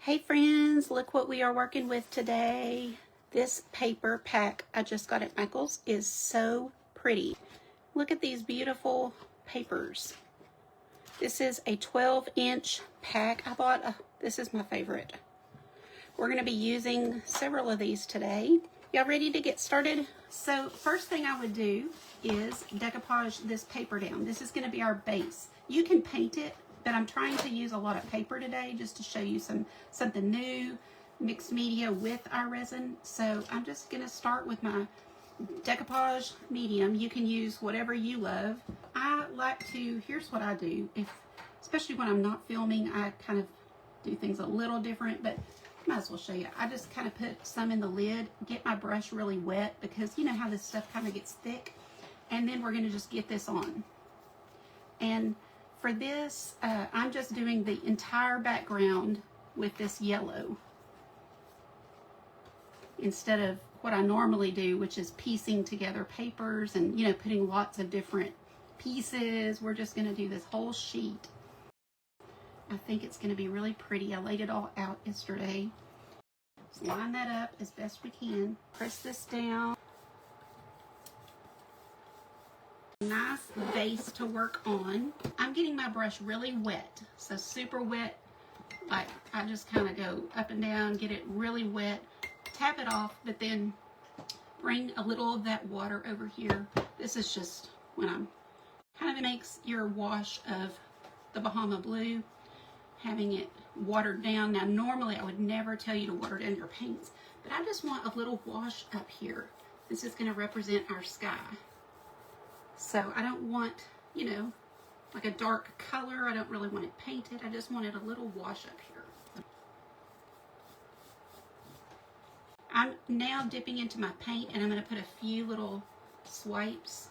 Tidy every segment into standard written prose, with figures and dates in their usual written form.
Hey friends, look what we are working with today. This paper pack I just got at Michael's is so pretty. Look at these beautiful papers. This is a 12-inch pack I bought. This is my favorite. We're going to be using several of these today. Y'all ready to get started? So first thing I would do is decoupage this paper down. This is going to be our base. You can paint it, but I'm trying to use a lot of paper today just to show you something new, mixed media with our resin. So I'm just going to start with my decoupage medium. You can use whatever you love. I like to, here's what I do, especially when I'm not filming, I kind of do things a little different, but might as well show you. I just kind of put some in the lid, get my brush really wet because you know how this stuff kind of gets thick, and then we're going to just get this on. And for this, I'm just doing the entire background with this yellow instead of what I normally do, which is piecing together papers and, you know, putting lots of different pieces. We're just going to do this whole sheet. I think it's going to be really pretty. I laid it all out yesterday. Just line that up as best we can. Press this down. Nice base to work on. I'm getting my brush really wet, so super wet. Like I just kind of go up and down, get it really wet, tap it off, but then bring a little of that water over here. This is just when I'm kind of makes your wash of the Bahama Blue, having it watered down. Now normally I would never tell you to water down your paints, but I just want a little wash up here. This is going to represent our sky. So I don't want, you know, like a dark color. I don't really want it painted. I just wanted a little wash up here. I'm now dipping into my paint and I'm going to put a few little swipes.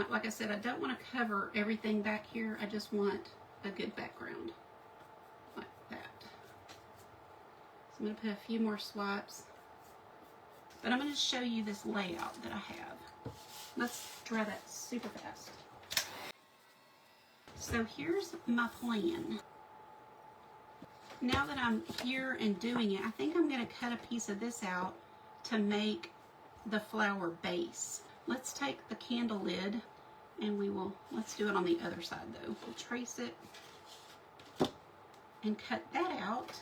Like I said, I don't want to cover everything back here. I just want a good background like that. So I'm going to put a few more swipes. But I'm going to show you this layout that I have. Let's draw that super fast. So here's my plan. Now that I'm here and doing it, I think I'm going to cut a piece of this out to make the flower base. Let's take the candle lid and let's do it on the other side though. We'll trace it and cut that out.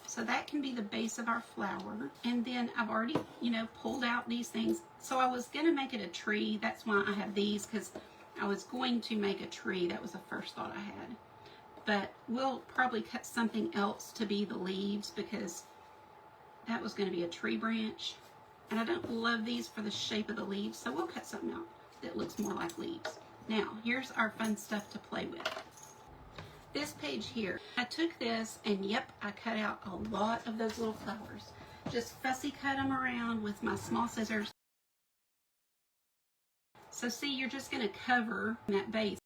So that can be the base of our flower. And then I've already, you know, pulled out these things. So I was going to make it a tree. That's why I have these, because I was going to make a tree. That was the first thought I had. But we'll probably cut something else to be the leaves, because that was going to be a tree branch. And I don't love these for the shape of the leaves. So we'll cut something out that looks more like leaves. Now, here's our fun stuff to play with. This page here, I took this and yep, I cut out a lot of those little flowers. Just fussy cut them around with my small scissors. So see, you're just going to cover that base.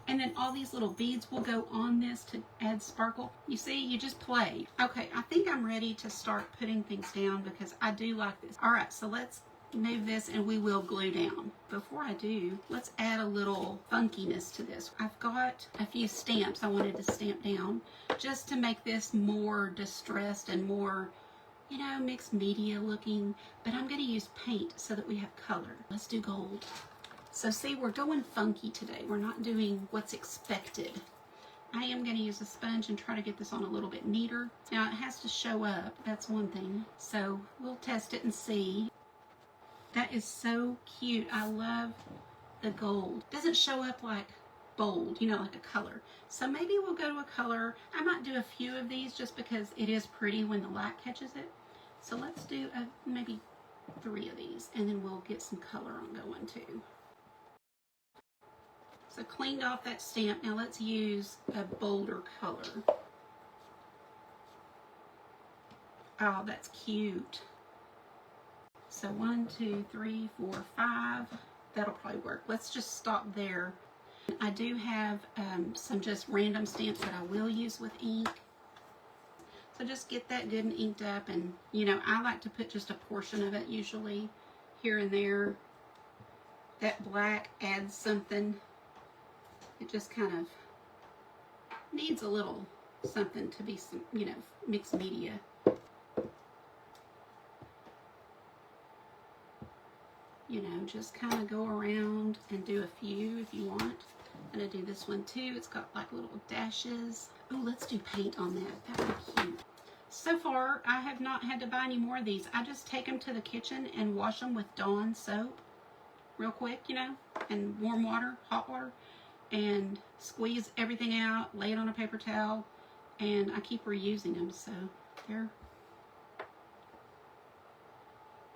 And then all these little beads will go on this to add sparkle. You see, you just play. Okay, I think I'm ready to start putting things down because I do like this. All right, so let's move this and we will glue down. Before I do, let's add a little funkiness to this. I've got a few stamps I wanted to stamp down just to make this more distressed and more, you know, mixed media looking, but I'm going to use paint so that we have color. Let's do gold. So see, we're going funky today. We're not doing what's expected. I am going to use a sponge and try to get this on a little bit neater. Now it has to show up, that's one thing. So we'll test it and see. That is so cute. I love the gold. Doesn't show up like bold, you know, like a color. So maybe we'll go to a color. I might do a few of these just because it is pretty when the light catches it. So let's do maybe 3 of these and then we'll get some color on going too. So cleaned off that stamp. Now let's use a bolder color. Oh, that's cute. So 1, 2, 3, 4, 5. That'll probably work. Let's just stop there. I do have some just random stamps that I will use with ink. So just get that good and inked up, and you know, I like to put just a portion of it usually here and there. That black adds something. It just kind of needs a little something to be some, you know, mixed media. You know, just kind of go around and do a few if you want. I'm going to do this one too. It's got like little dashes. Oh, let's do paint on that. That would be cute. So far, I have not had to buy any more of these. I just take them to the kitchen and wash them with Dawn soap real quick, you know, and warm water, hot water, and squeeze everything out, lay it on a paper towel, and I keep reusing them. So they're,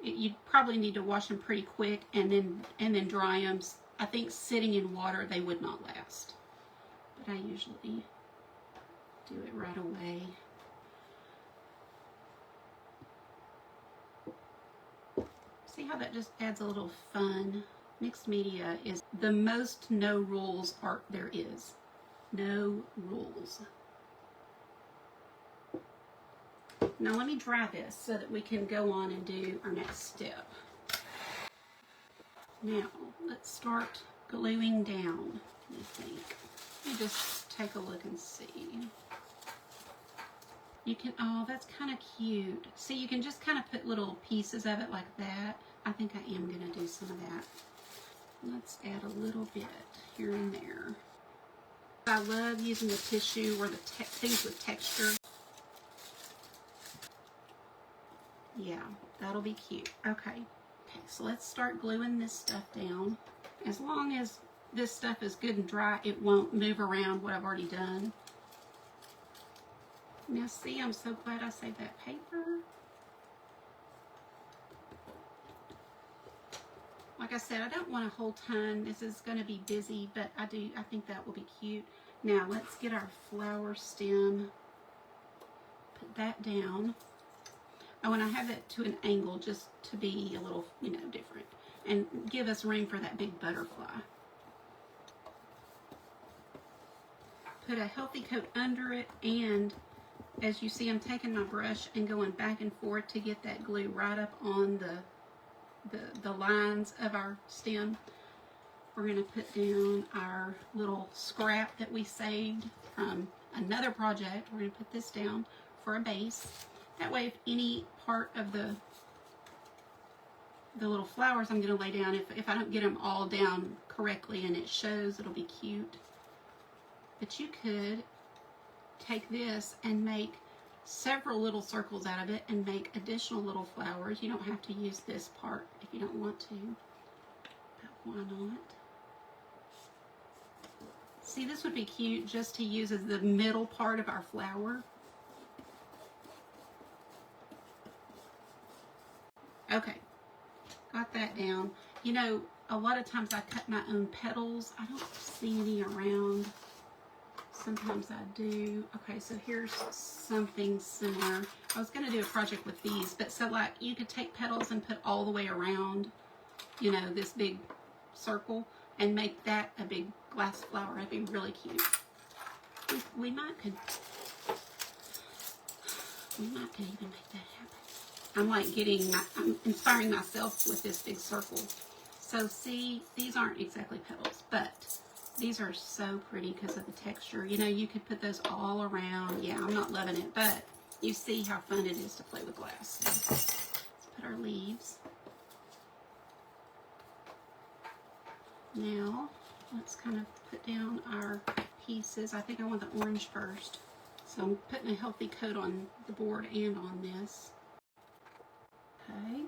you probably need to wash them pretty quick and then dry them. I think sitting in water they would not last, but I usually do it right away. See how that just adds a little fun? Mixed media is the most no rules art there is. No rules. Now let me dry this so that we can go on and do our next step. Now let's start gluing down, I think. You just take a look and see. You can, oh, that's kind of cute. See, you can just kind of put little pieces of it like that. I think I am going to do some of that. Let's add a little bit here and there. I love using the tissue or the things with texture. Yeah, that'll be cute. Okay. Okay, so let's start gluing this stuff down. As long as this stuff is good and dry, it won't move around what I've already done. Now see, I'm so glad I saved that paper. Like I said, I don't want a whole ton. This is going to be busy, but I think that will be cute. Now let's get our flower stem. Put that down. Oh, and I have it to an angle just to be a little, you know, different. And give us room for that big butterfly. Put a healthy coat under it, and as you see, I'm taking my brush and going back and forth to get that glue right up on the lines of our stem. We're going to put down our little scrap that we saved from another project. We're going to put this down for a base. That way, if any part of the little flowers I'm going to lay down, if I don't get them all down correctly and it shows, it'll be cute. But you could take this and make several little circles out of it and make additional little flowers. You don't have to use this part if you don't want to, but why not? See, this would be cute just to use as the middle part of our flower. Okay, got that down. You know, a lot of times I cut my own petals. I don't see any around. Sometimes I do. Okay, so here's something similar. I was going to do a project with these, but so like you could take petals and put all the way around, you know, this big circle and make that a big glass flower. That'd be really cute. We might could even make that happen. I'm like I'm inspiring myself with this big circle. So see, these aren't exactly petals, but these are so pretty because of the texture. You know, you could put those all around. Yeah, I'm not loving it, but you see how fun it is to play with glass. Let's put our leaves. Now, let's kind of put down our pieces. I think I want the orange first. So I'm putting a healthy coat on the board and on this. Okay.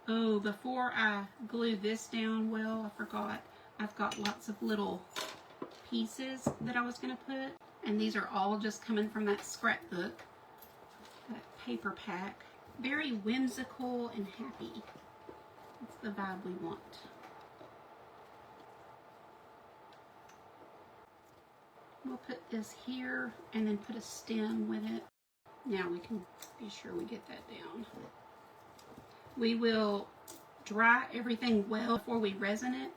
Oh, before I glue this down well, I forgot. I've got lots of little pieces that I was going to put. And these are all just coming from that scrapbook, that paper pack. Very whimsical and happy. That's the vibe we want. We'll put this here and then put a stem with it. Now we can be sure we get that down. We will dry everything well before we resin it.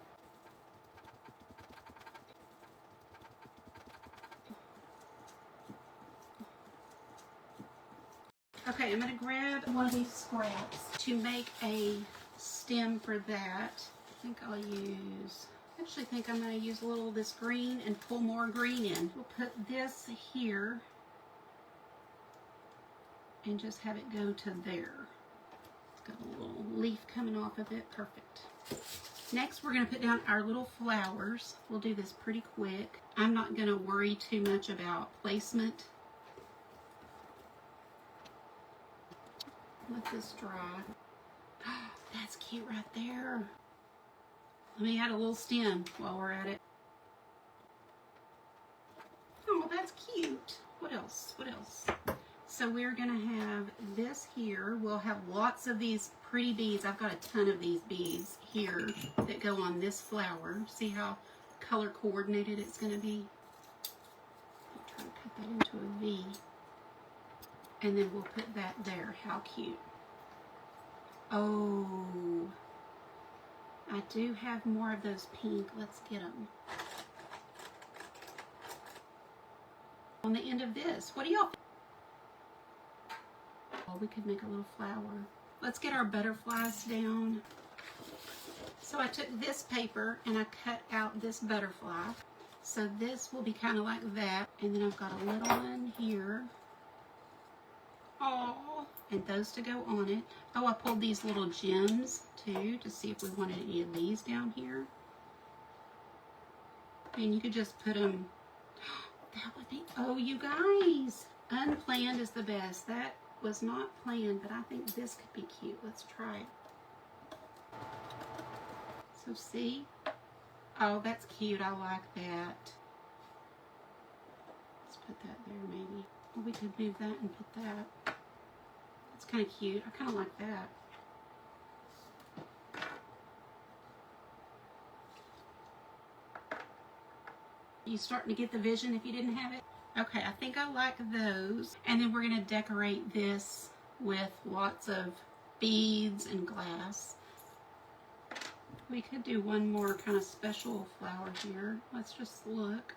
Okay, I'm going to grab one of these scraps to make a stem for that. think I'll use, I actually think I'm going to use a little of this green and pull more green in. We'll put this here and just have it go to there. It's got a little leaf coming off of it. Perfect. Next, we're going to put down our little flowers. We'll do this pretty quick. I'm not going to worry too much about placement. Let this dry. That's cute right there. Let me add a little stem while we're at it. Oh, that's cute. What else? What else? So we're gonna have this here. We'll have lots of these pretty beads. I've got a ton of these beads here that go on this flower. See how color coordinated it's gonna be? I'll try to cut that into a V. And then we'll put that there. How cute. Oh, I do have more of those pink. Let's get them. On the end of this, what do y'all think? Oh, we could make a little flower. Let's get our butterflies down. So I took this paper and I cut out this butterfly. So this will be kind of like that. And then I've got a little one here. Oh, and those to go on it. Oh, I pulled these little gems too to see if we wanted any of these down here. And you could just put them. That would be, oh, you guys, unplanned is the best. That was not planned, but I think this could be cute. Let's try it. So see? Oh, that's cute. I like that. Let's put that there maybe. Or we could move that and put that. That's kind of cute. I kind of like that. You starting to get the vision if you didn't have it? Okay, I think I like those. And then we're going to decorate this with lots of beads and glass. We could do one more kind of special flower here. Let's just look.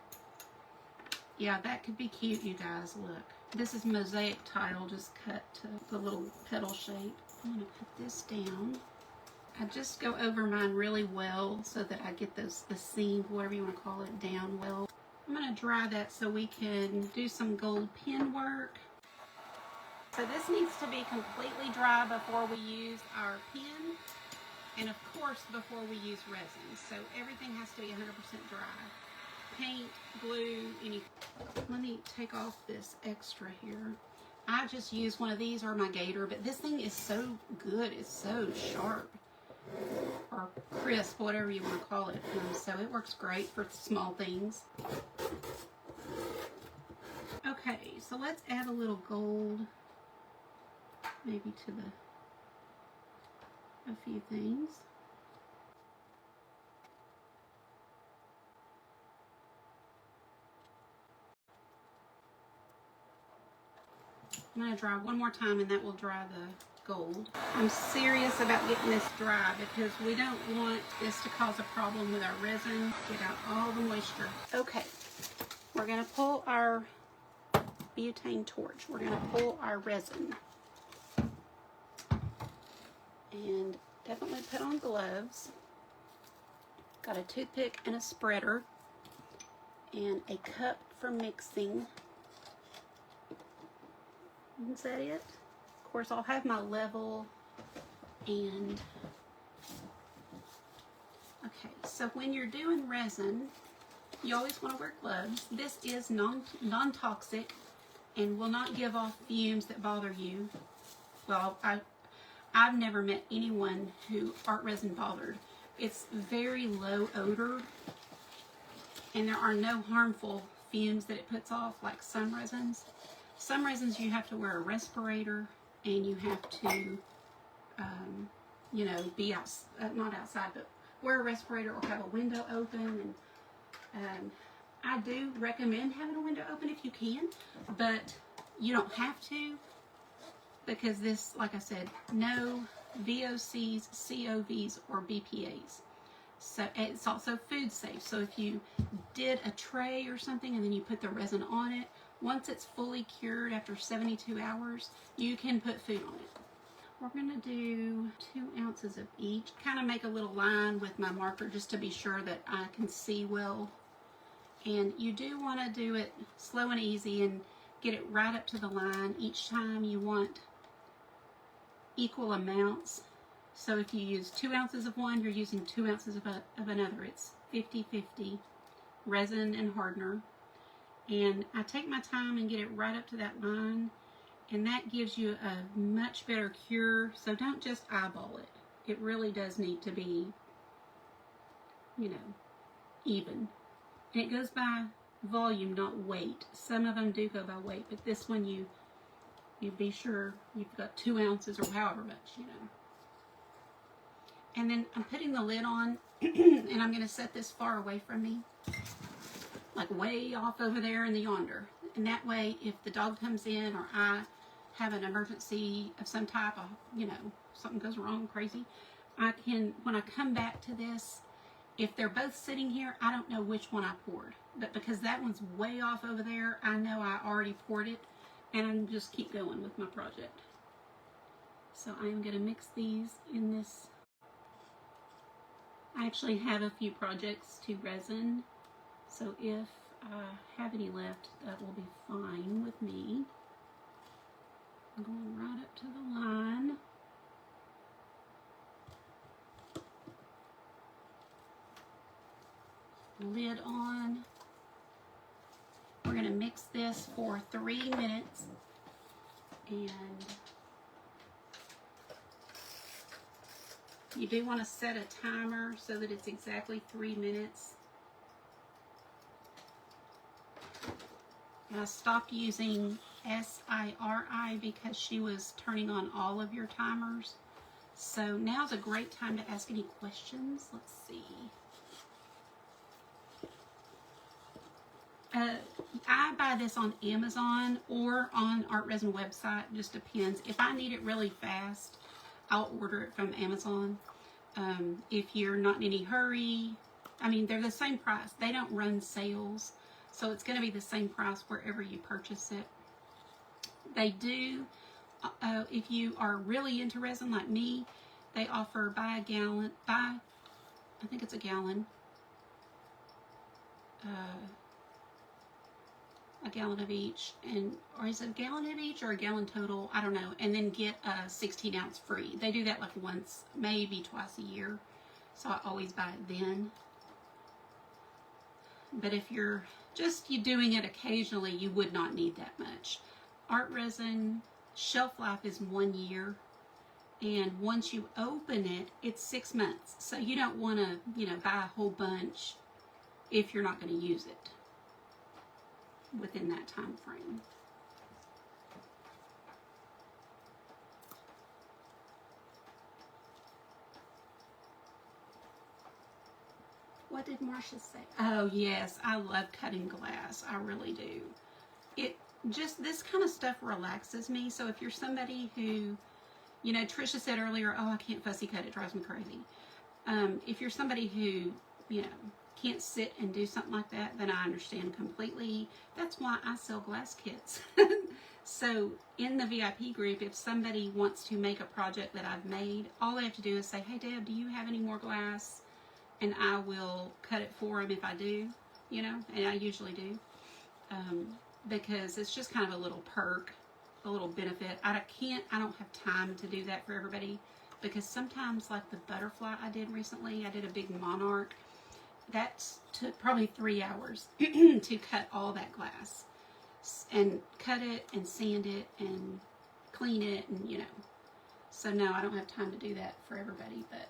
Yeah, that could be cute, you guys. Look. This is mosaic tile, just cut to the little petal shape. I'm going to put this down. I just go over mine really well so that I get the seam, whatever you want to call it, down well. I'm going to dry that so we can do some gold pin work. So this needs to be completely dry before we use our pin, and of course before we use resin. So everything has to be 100% dry. Paint, glue, anything. Let me take off this extra here. I just use one of these or my gator, but this thing is so good. It's so sharp or crisp, whatever you want to call it. So it works great for small things. Okay, so let's add a little gold, maybe to a few things. I'm going to dry one more time and that will dry the gold. I'm serious about getting this dry because we don't want this to cause a problem with our resin. Get out all the moisture. Okay, we're going to pull our butane torch. We're going to pull our resin. And definitely put on gloves. Got a toothpick and a spreader. And a cup for mixing. Is that it? Of course, I'll have my level and... Okay, so when you're doing resin, you always want to wear gloves. This is non-toxic and will not give off fumes that bother you. Well, I've never met anyone who art resin bothered. It's very low odor and there are no harmful fumes that it puts off like some resins. Some resins you have to wear a respirator and you have to, you know, be out, not outside, but wear a respirator or have a window open. And I do recommend having a window open if you can, but you don't have to because this, like I said, no VOCs, COVs, or BPAs. So it's also food safe. So if you did a tray or something and then you put the resin on it, once it's fully cured after 72 hours, you can put food on it. we're going to do 2 ounces of each. Kind of make a little line with my marker just to be sure that I can see well. And you do want to do it slow and easy and get it right up to the line. Each time you want equal amounts. So if you use 2 ounces of one, you're using 2 ounces of another. It's 50-50 resin and hardener. And I take my time and get it right up to that line. And that gives you a much better cure. So don't just eyeball it. It really does need to be, you know, even. And it goes by volume, not weight. Some of them do go by weight, but this one you be sure you've got 2 ounces or however much, you know. And then I'm putting the lid on, and I'm going to set this far away from me, like way off over there in the yonder. And that way, if the dog comes in or I have an emergency of some type of, you know, something goes wrong, crazy, I can, when I come back to this, if they're both sitting here, I don't know which one I poured. But because that one's way off over there, I know I already poured it, and I can just keep going with my project. So I am going to mix these in this. I actually have a few projects to resin, so if I have any left, that will be fine with me. I'm going right up to the line. Lid on. We're going to mix this for 3 minutes, and you do want to set a timer so that it's exactly 3 minutes. I stopped using SIRI because she was turning on all of your timers. So now's a great time to ask any questions. Let's see. I buy this on Amazon or on Art Resin website, just depends. If I need it really fast, I'll order it from Amazon. If you're not in any hurry, I mean, they're the same price. They don't run sales, so it's going to be the same price wherever you purchase it. They do, if you are really into resin like me, they offer buy a gallon, I think it's a gallon, a gallon of each, and or is it a gallon of each or a gallon total? I don't know. And then get a 16 ounce free. They do that like once, maybe twice a year, so I always buy it then. But if you're just doing it occasionally, you would not need that much. Art resin shelf life is 1 year, and once you open it, it's 6 months. So you don't want to, you know, buy a whole bunch if you're not going to use it within that time frame. What did Marcia say? Oh yes, I love cutting glass. I really do. It just, this kind of stuff relaxes me. So if you're somebody who, you know, Trisha said earlier, oh, I can't fussy cut, it drives me crazy. If you're somebody who, you know, can't sit and do something like that, then I understand completely. That's why I sell glass kits. So in the VIP group, if somebody wants to make a project that I've made, all they have to do is say, hey Deb, do you have any more glass? And I will cut it for them if I do, you know, and I usually do. Because it's just kind of a little perk, a little benefit. I don't have time to do that for everybody, because sometimes, like the butterfly I did recently, I did a big monarch. That took probably 3 hours to cut all that glass and cut it and sand it and clean it, and you know. So no, I don't have time to do that for everybody, but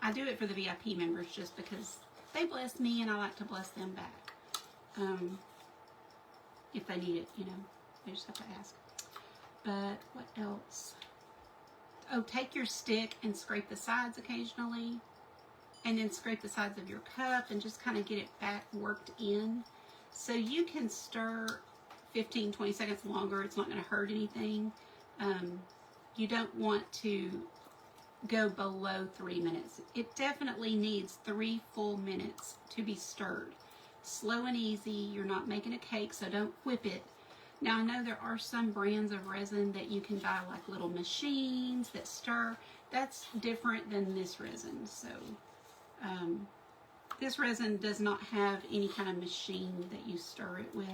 I do it for the VIP members just because they bless me and I like to bless them back. If they need it, you know, they just have to ask. But what else? Oh, take your stick and scrape the sides occasionally. And then scrape the sides of your cup and just kind of get it back worked in. So you can stir 15-20 seconds longer. It's not going to hurt anything. You don't want to go below 3 minutes. It definitely needs 3 full minutes to be stirred. Slow and easy. You're not making a cake, so don't whip it. Now I know there are some brands of resin that you can buy like little machines that stir. That's different than this resin. So this resin does not have any kind of machine that you stir it with.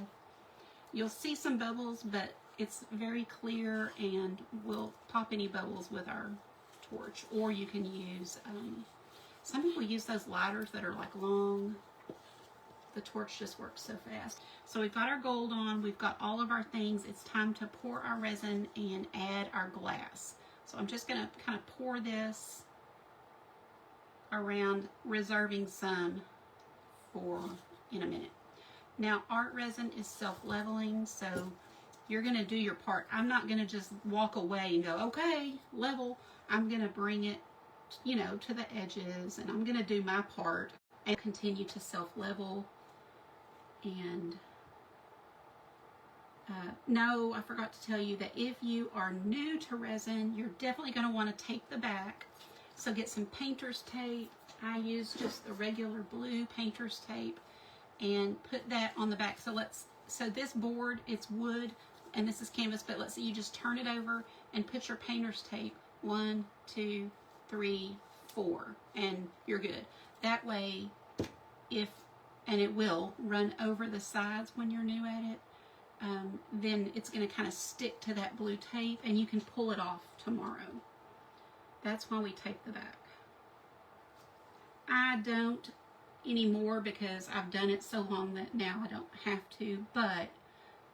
You'll see some bubbles, but it's very clear and we'll pop any bubbles with our torch. Or you can use, some people use those lighters that are like long. The torch just works so fast. So we've got our gold on, we've got all of our things. It's time to pour our resin and add our glass. So I'm just gonna kind of pour this around, reserving some for in a minute. Now art resin is self-leveling, so you're gonna do your part. I'm not gonna just walk away and go, okay, level. I'm gonna bring it, you know, to the edges, and I'm gonna do my part and continue to self-level. And no, I forgot to tell you that if you are new to resin, you're definitely going to want to tape the back. So get some painter's tape. I use just the regular blue painter's tape and put that on the back. So this board, it's wood and this is canvas, but let's say you just turn it over and put your painter's tape 1, 2, 3, 4, and you're good. That way, and it will run over the sides when you're new at it, then it's going to kind of stick to that blue tape and you can pull it off tomorrow. That's why we tape the back. I don't anymore because I've done it so long that now I don't have to, but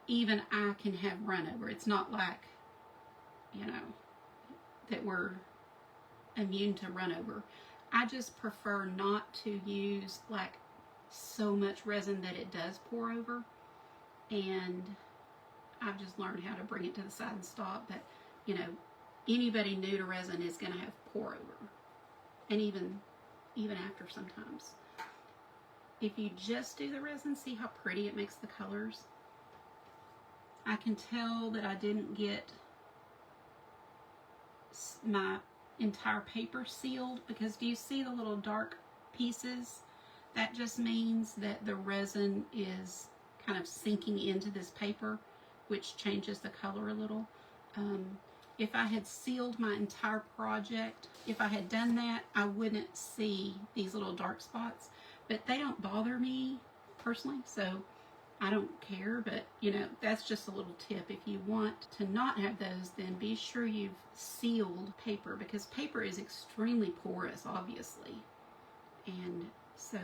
even I can have run over. It's not like, you know, that we're immune to run over. I just prefer not to use like so much resin that it does pour over, and I've just learned how to bring it to the side and stop. But you know, anybody new to resin is going to have pour over, and even after sometimes. If you just do the resin, see how pretty it makes the colors. I can tell that I didn't get my entire paper sealed, because do you see the little dark pieces? That just means that the resin is kind of sinking into this paper, which changes the color a little. If I had sealed my entire project, if I had done that, I wouldn't see these little dark spots, but they don't bother me personally, so I don't care. But you know, that's just a little tip. If you want to not have those, then be sure you've sealed paper, because paper is extremely porous, obviously, and so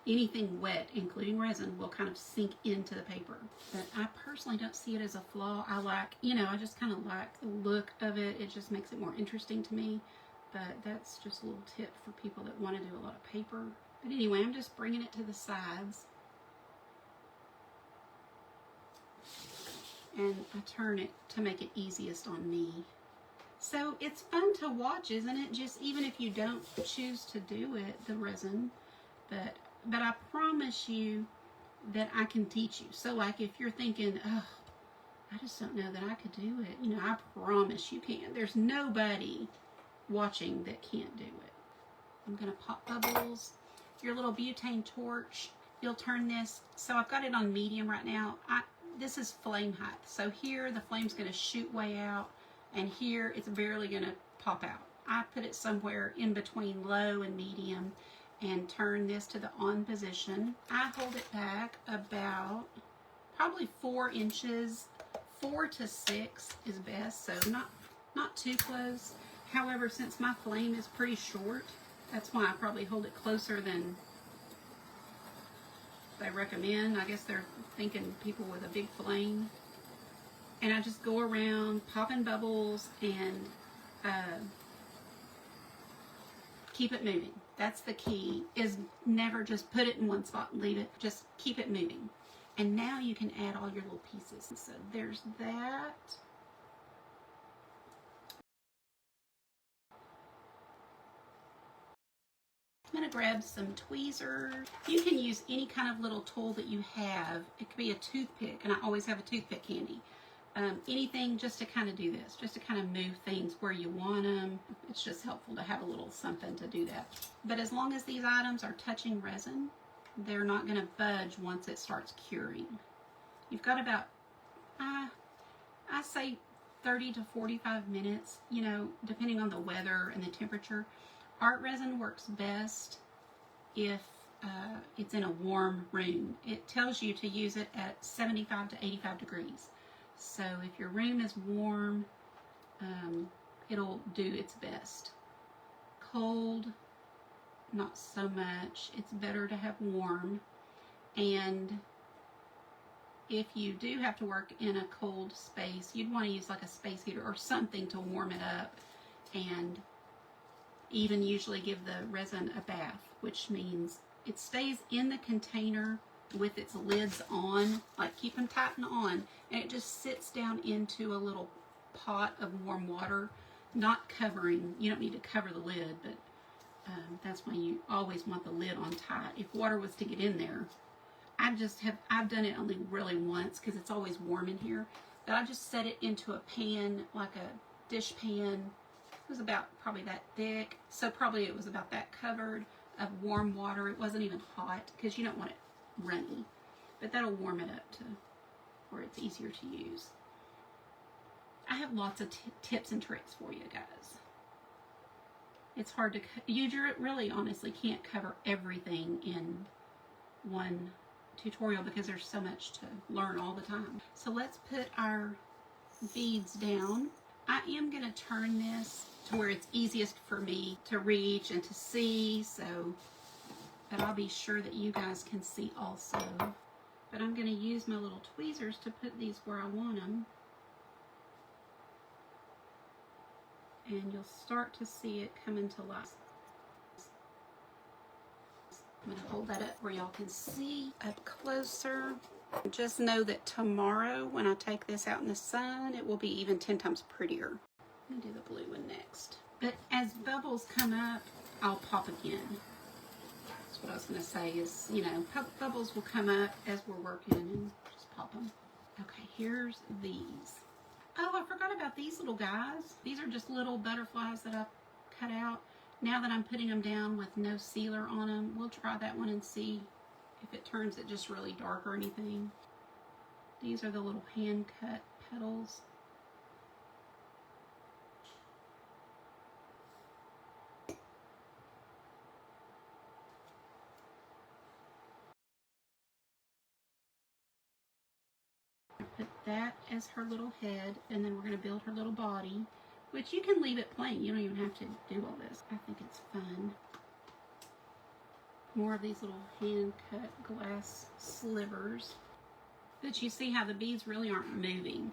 anything wet, including resin, will kind of sink into the paper. But I personally don't see it as a flaw. I like, you know, I just kind of like the look of it. It just makes it more interesting to me. But that's just a little tip for people that want to do a lot of paper. But anyway, I'm just bringing it to the sides. And I turn it to make it easiest on me. So it's fun to watch, isn't it? Just even if you don't choose to do it, the resin. But I promise you that I can teach you. So like if you're thinking, oh, I just don't know that I could do it, you know, I promise you can. There's nobody watching that can't do it. I'm going to pop bubbles. Your little butane torch, you'll turn this. So I've got it on medium right now. This is flame height. So here the flame's going to shoot way out, and here it's barely going to pop out. I put it somewhere in between low and medium and turn this to the on position. I hold it back about probably 4 inches. 4 to 6 is best, so not too close. However, since my flame is pretty short, that's why I probably hold it closer than they recommend. I guess they're thinking people with a big flame. And I just go around popping bubbles and keep it moving. That's the key, is never just put it in one spot and leave it. Just keep it moving. And now you can add all your little pieces. So there's that. I'm going to grab some tweezers. You can use any kind of little tool that you have. It could be a toothpick, and I always have a toothpick handy. Anything just to kind of do this, just to kind of move things where you want them. It's just helpful to have a little something to do that. But as long as these items are touching resin, they're not going to budge once it starts curing. You've got about I say 30 to 45 minutes, you know, depending on the weather and the temperature. Art resin works best if it's in a warm room. It tells you to use it at 75 to 85 degrees. So if your room is warm, it'll do its best. Cold, not so much. It's better to have warm. And if you do have to work in a cold space, you'd want to use like a space heater or something to warm it up, and even usually give the resin a bath, which means it stays in the container with its lids on, like keep them tight and on, and it just sits down into a little pot of warm water, not covering. You don't need to cover the lid, but that's why you always want the lid on tight. If water was to get in there, I've done it only really once because it's always warm in here, but I just set it into a pan, like a dish pan. It was about probably that thick, so probably it was about that covered of warm water. It wasn't even hot because you don't want it runny, but that'll warm it up to where it's easier to use. I have lots of tips and tricks for you guys. It's hard to, you really honestly can't cover everything in one tutorial because there's so much to learn all the time. So let's put our beads down. I am going to turn this to where it's easiest for me to reach and to see, but I'll be sure that you guys can see also. But I'm going to use my little tweezers to put these where I want them. And you'll start to see it come into life. I'm going to hold that up where y'all can see up closer. Just know that tomorrow when I take this out in the sun, it will be even 10 times prettier. Let me do the blue one next. But as bubbles come up, I'll pop again. That's what I was going to say is, you know, bubbles will come up as we're working and just pop them. Okay, here's these. Oh, I forgot about these little guys. These are just little butterflies that I cut out. Now that I'm putting them down with no sealer on them, we'll try that one and see if it turns it just really dark or anything. These are the little hand cut petals. Put that as her little head, and then we're going to build her little body, which you can leave it plain. You don't even have to do all this. I think it's fun. More of these little hand-cut glass slivers. But you see how the beads really aren't moving.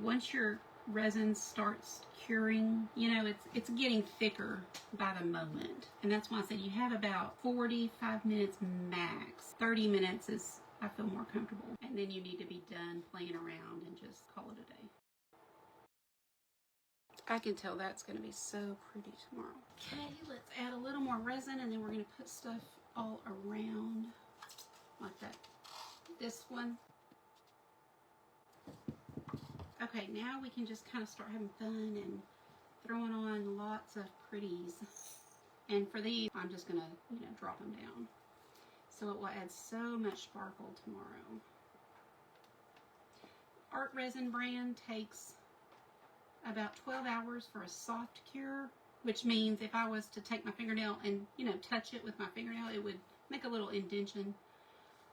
Once your resin starts curing, you know, it's getting thicker by the moment. And that's why I said you have about 45 minutes max. 30 minutes is, I feel more comfortable. And then you need to be done playing around and just call it a day. I can tell that's going to be so pretty tomorrow. Okay, let's add a little more resin, and then we're going to put stuff all around like that. This one. Okay, now we can just kind of start having fun and throwing on lots of pretties. And for these, I'm just going to, you know, drop them down. So it will add so much sparkle tomorrow. Art Resin brand takes about 12 hours for a soft cure, which means if I was to take my fingernail and, you know, touch it with my fingernail, it would make a little indentation.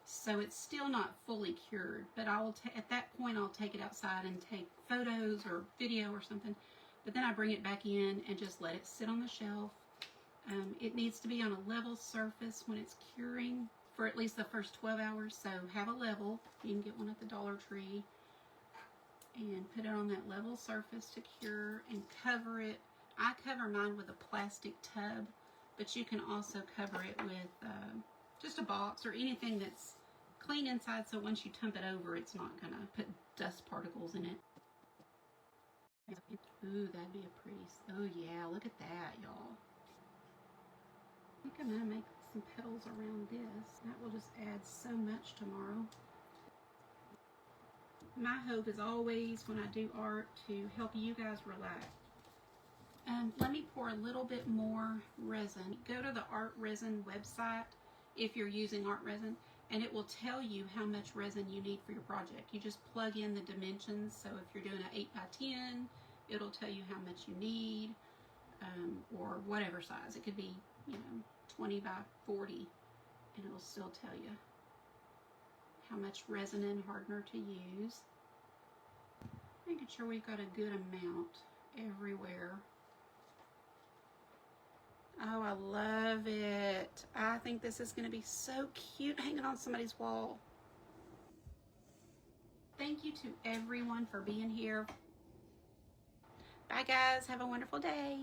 So it's still not fully cured, but at that point I'll take it outside and take photos or video or something. But then I bring it back in and just let it sit on the shelf. It needs to be on a level surface when it's curing for at least the first 12 hours. So have a level. You can get one at the Dollar Tree. And put it on that level surface to cure and cover it. I cover mine with a plastic tub, but you can also cover it with just a box or anything that's clean inside, so once you dump it over, it's not going to put dust particles in it. Ooh, that'd be a pretty, oh yeah, look at that, y'all. I think I'm going to make some petals around this. That will just add so much tomorrow. My hope is always when I do art to help you guys relax. Let me pour a little bit more resin. Go to the Art Resin website if you're using Art Resin and it will tell you how much resin you need for your project. You just plug in the dimensions. So if you're doing an 8 by 10, it'll tell you how much you need, or whatever size. It could be, 20 by 40, and it'll still tell you how much resin and hardener to use. Making sure we've got a good amount everywhere. Oh, I love it. I think this is going to be so cute hanging on somebody's wall. Thank you to everyone for being here. Bye guys, have a wonderful day.